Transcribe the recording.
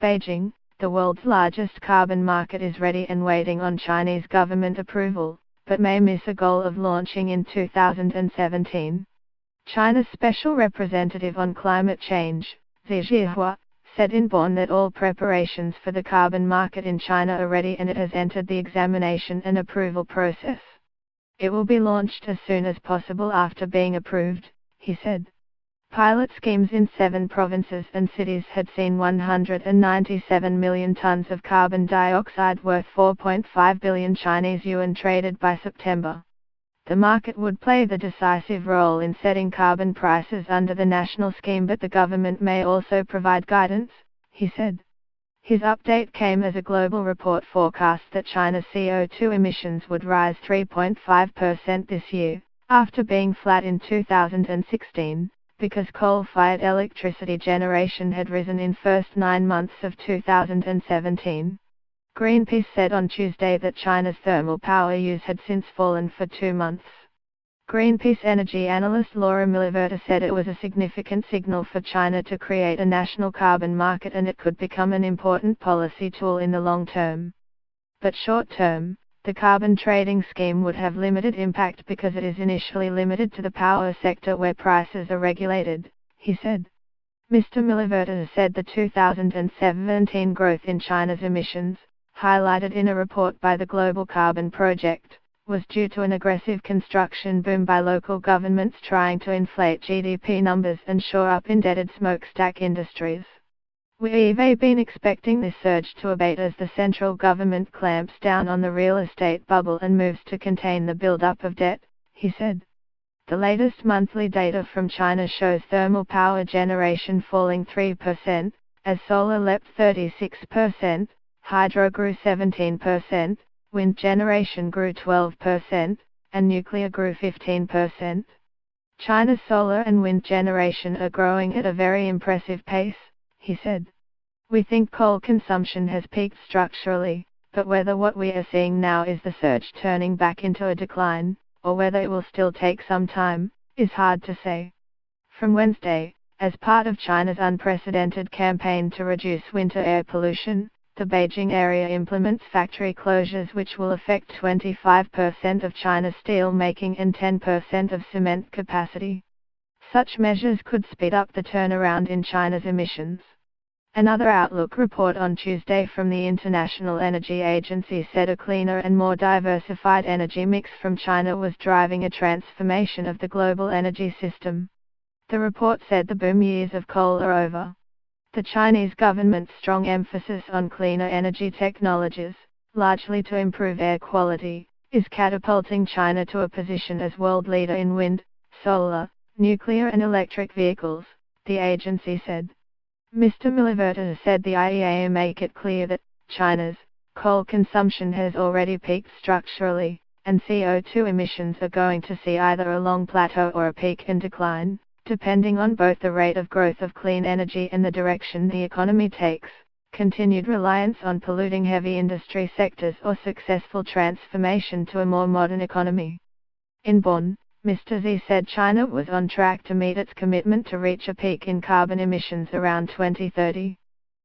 Beijing, the world's largest carbon market, is ready and waiting on Chinese government approval, but may miss a goal of launching in 2017. China's Special Representative on Climate Change, Xi Zhihua, said in Bonn that all preparations for the carbon market in China are ready and it has entered the examination and approval process. It will be launched as soon as possible after being approved, he said. Pilot schemes in 7 provinces and cities had seen 197 million tons of carbon dioxide worth 4.5 billion Chinese yuan traded by September. The market would play the decisive role in setting carbon prices under the national scheme, but the government may also provide guidance, he said. His update came as a global report forecast that China's CO2 emissions would rise 3.5% this year, after being flat in 2016, because coal-fired electricity generation had risen in first 9 months of 2017. Greenpeace said on Tuesday that China's thermal power use had since fallen for 2 months. Greenpeace energy analyst Laura Miliverta said it was a significant signal for China to create a national carbon market and it could become an important policy tool in the long term. But short term, the carbon trading scheme would have limited impact because it is initially limited to the power sector where prices are regulated, he said. Mr. Miliverta said the 2017 growth in China's emissions, highlighted in a report by the Global Carbon Project, was due to an aggressive construction boom by local governments trying to inflate GDP numbers and shore up indebted smokestack industries. We've been expecting this surge to abate as the central government clamps down on the real estate bubble and moves to contain the build-up of debt, he said. The latest monthly data from China shows thermal power generation falling 3%, as solar leapt 36%, hydro grew 17%, wind generation grew 12%, and nuclear grew 15%. China's solar and wind generation are growing at a very impressive pace, he said. We think coal consumption has peaked structurally, but whether what we are seeing now is the surge turning back into a decline, or whether it will still take some time, is hard to say. From Wednesday, as part of China's unprecedented campaign to reduce winter air pollution, the Beijing area implements factory closures which will affect 25% of China's steel making and 10% of cement capacity. Such measures could speed up the turnaround in China's emissions. Another Outlook report on Tuesday from the International Energy Agency said a cleaner and more diversified energy mix from China was driving a transformation of the global energy system. The report said the boom years of coal are over. The Chinese government's strong emphasis on cleaner energy technologies, largely to improve air quality, is catapulting China to a position as world leader in wind, solar, nuclear and electric vehicles, the agency said. Mr. Miliverta said the IEA make it clear that China's coal consumption has already peaked structurally, and CO2 emissions are going to see either a long plateau or a peak and decline, depending on both the rate of growth of clean energy and the direction the economy takes, continued reliance on polluting heavy industry sectors or successful transformation to a more modern economy. In Bonn, Mr. Xi said China was on track to meet its commitment to reach a peak in carbon emissions around 2030.